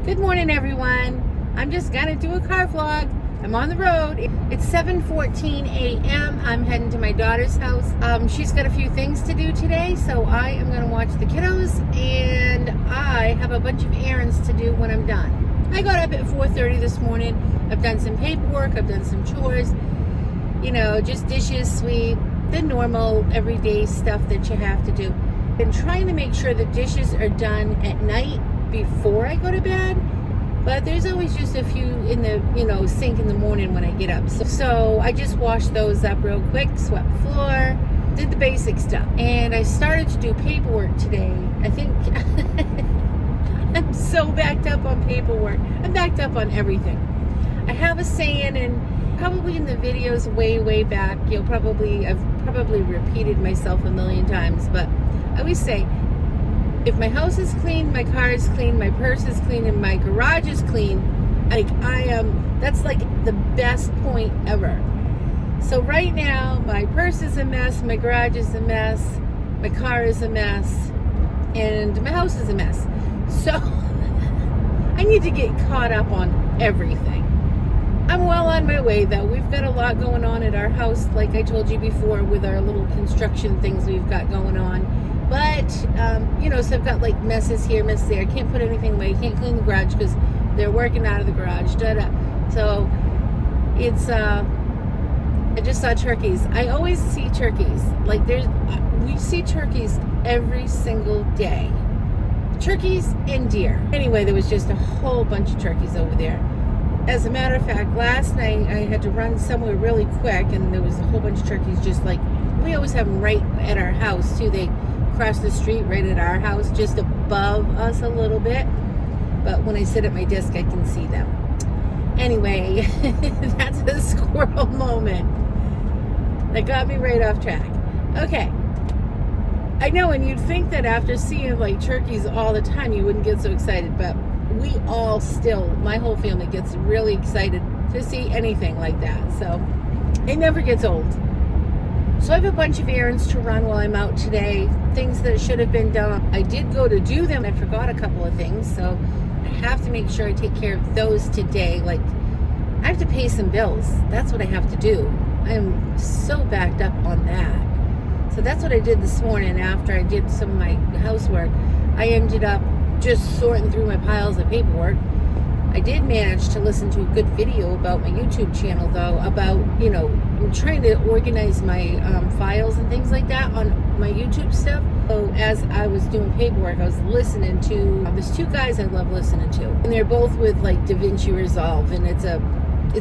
Good morning, everyone. I'm just gonna do a car vlog. I'm on the road. It's 7:14 a.m. I'm heading to my daughter's house. She's got a few things to do today, so I am gonna watch the kiddos, and I have a bunch of errands to do when I'm done. I got up at 4:30 this morning. I've done some paperwork, I've done some chores, just dishes, sweep, the normal everyday stuff that you have to do. Been trying to make sure the dishes are done at night before I go to bed, but there's always just a few in the sink in the morning when I get up. So I just washed those up real quick, swept the floor, did the basic stuff, and I started to do paperwork today. I think I'm so backed up on paperwork. I'm backed up on everything. I have a saying, and probably in the videos way back, I've probably repeated myself a million times, but I always say, if my house is clean, my car is clean, my purse is clean, and my garage is clean, that's like the best point ever. So right now, my purse is a mess, my garage is a mess, my car is a mess, and my house is a mess. So I need to get caught up on everything. I'm well on my way, though. We've got a lot going on at our house, like I told you before, with our little construction things we've got going on. But, so I've got like messes here, messes there. I can't put anything away. I can't clean the garage because they're working out of the garage. So it's, I just saw turkeys. I always see turkeys. We see turkeys every single day. Turkeys and deer. Anyway, there was just a whole bunch of turkeys over there. As a matter of fact, last night I had to run somewhere really quick, and there was a whole bunch of turkeys we always have them right at our house too. They cross the street right at our house, just above us a little bit. But when I sit at my desk, I can see them. Anyway, that's a squirrel moment. That got me right off track. Okay. I know, and you'd think that after seeing turkeys all the time, you wouldn't get so excited, but we all still, my whole family gets really excited to see anything like that. So it never gets old. So I have a bunch of errands to run while I'm out today, things that should have been done. I did go to do them. I forgot a couple of things, so I have to make sure I take care of those today. I have to pay some bills. That's what I have to do. I am so backed up on that. So that's what I did this morning after I did some of my housework. I ended up just sorting through my piles of paperwork. I did manage to listen to a good video about my YouTube channel, though, about, I'm trying to organize my files and things like that on my YouTube stuff. So as I was doing paperwork, I was listening to, there's two guys I love listening to, and they're both with DaVinci Resolve, and it's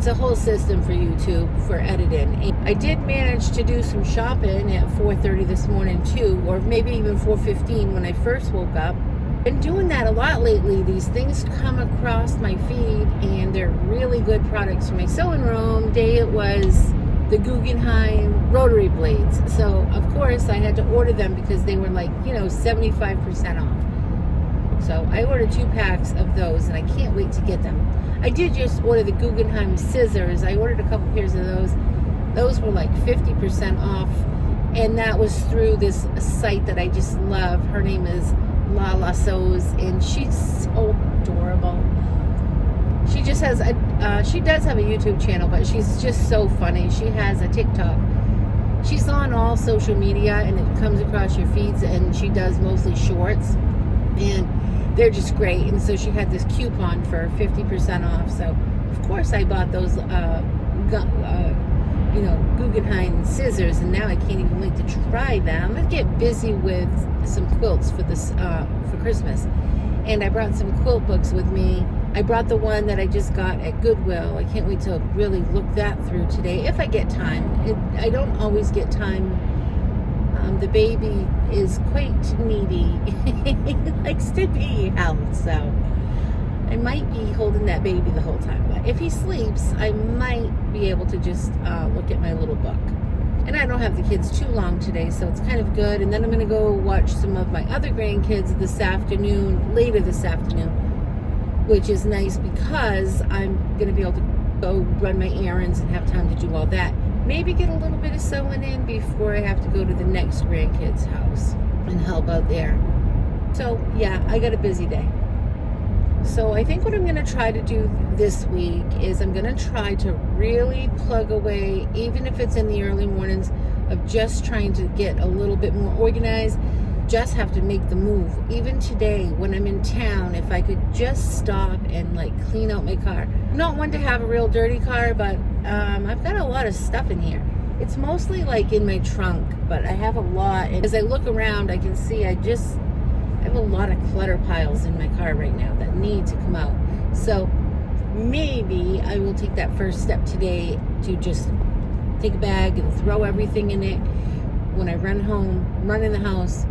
a whole system for YouTube for editing. And I did manage to do some shopping at 4:30 this morning too, or maybe even 4:15 when I first woke up. Been doing that a lot lately. These things come across my feed, and they're really good products for my sewing room. Today it was the Guggenheim rotary blades. So of course I had to order them because they were 75% off. So I ordered 2 packs of those, and I can't wait to get them. I did just order the Guggenheim scissors. I ordered a couple pairs of those. Those were 50% off, and that was through this site that I just love. Her name is Lala Sews, and she's so adorable. She just has she does have a YouTube channel, but she's just so funny. She has a TikTok. She's on all social media, and it comes across your feeds, and she does mostly shorts, and they're just great. And so she had this coupon for 50% off, so of course I bought those Guggenheim scissors, and now I can't even wait to try them. I get busy with some quilts for this for Christmas, and I brought some quilt books with me. I brought the one that I just got at Goodwill. I can't wait to really look that through today if I get time. I don't always get time. The baby is quite needy. He likes to be held, so I might be holding that baby the whole time. But if he sleeps, I might be able to just look at my little book. And I don't have the kids too long today, so it's kind of good. And then I'm going to go watch some of my other grandkids later this afternoon, which is nice because I'm going to be able to go run my errands and have time to do all that. Maybe get a little bit of sewing in before I have to go to the next grandkid's house and help out there. So, yeah, I got a busy day. So I think what I'm going to try to do this week is I'm going to try to really plug away, even if it's in the early mornings, of just trying to get a little bit more organized. Just have to make the move. Even today when I'm in town, if I could just stop and like clean out my car. I'm not one to have a real dirty car, but I've got a lot of stuff in here. It's mostly like in my trunk, but I have a lot. And as I look around, I can see I have a lot of clutter piles in my car right now that need to come out. So maybe I will take that first step today to just take a bag and throw everything in it. When I run home, run in the house,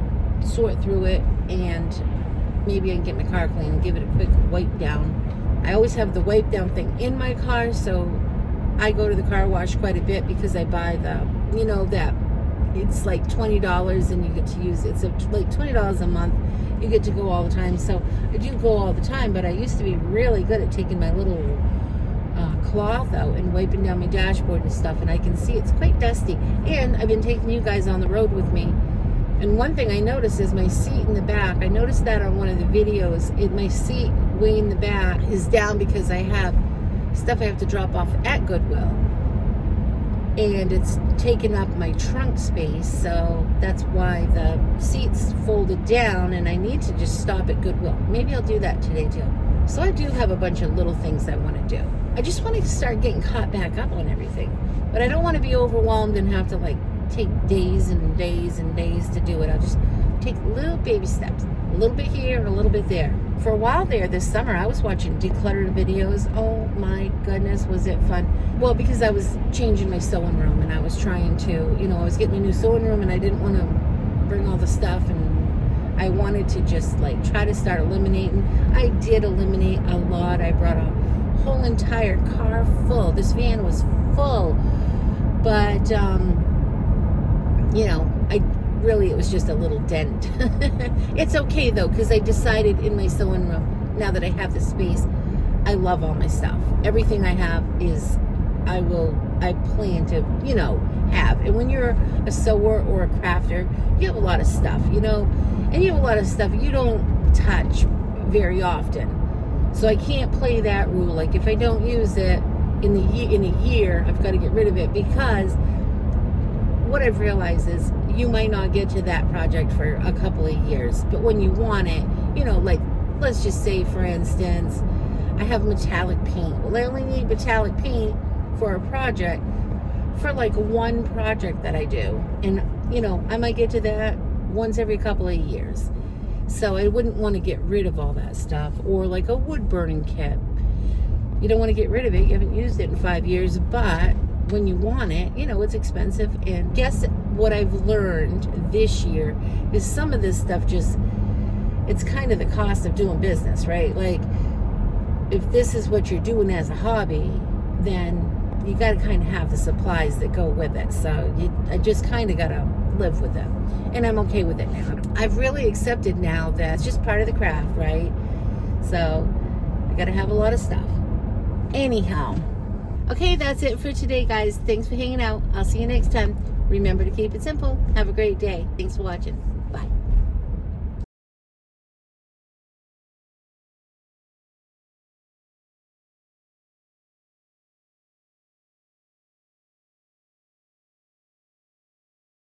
sort through it, and maybe I can get my car clean and give it a quick wipe down. I always have the wipe down thing in my car, so I go to the car wash quite a bit because I buy the, that it's like $20 and you get to use it. So like $20 a month, you get to go all the time. So I do go all the time, but I used to be really good at taking my little cloth out and wiping down my dashboard and stuff, and I can see it's quite dusty. And I've been taking you guys on the road with me, and one thing I noticed is my seat in the back. I noticed that on one of the videos. My seat way in the back is down because I have stuff I have to drop off at Goodwill, and it's taken up my trunk space, so that's why the seat's folded down, and I need to just stop at Goodwill. Maybe I'll do that today too. So I do have a bunch of little things I want to do. I just want to start getting caught back up on everything, but I don't want to be overwhelmed and have to like take days and days and days to do it. I'll just take little baby steps, a little bit here and a little bit there. For a while there this summer, I was watching decluttering videos. Oh my goodness, was it fun. Well, because I was changing my sewing room, and I was trying to, I was getting a new sewing room, and I didn't want to bring all the stuff, and I wanted to just like try to start eliminating. I did eliminate a lot. I brought a whole entire car full. This van was full, but it was just a little dent. It's okay though, because I decided in my sewing room, now that I have the space, I love all my stuff. Everything I have is I plan to have. And when you're a sewer or a crafter, you have a lot of stuff, and you have a lot of stuff you don't touch very often. So I can't play that rule. Like if I don't use it in a year, I've got to get rid of it, because what I've realized is you might not get to that project for a couple of years, but when you want it, like let's just say for instance, I have metallic paint. Well, I only need metallic paint for a project, for like one project that I do, and I might get to that once every couple of years. So I wouldn't want to get rid of all that stuff. Or like a wood burning kit, you don't want to get rid of it. You haven't used it in 5 years, but when you want it, it's expensive. And guess what I've learned this year is some of this stuff it's kind of the cost of doing business, right? Like if this is what you're doing as a hobby, then you got to kind of have the supplies that go with it. So I just kind of got to live with it, and I'm okay with it now. I've really accepted now that it's just part of the craft, right? So I got to have a lot of stuff. Anyhow, okay, that's it for today, guys. Thanks for hanging out. I'll see you next time. Remember to keep it simple. Have a great day. Thanks for watching. Bye.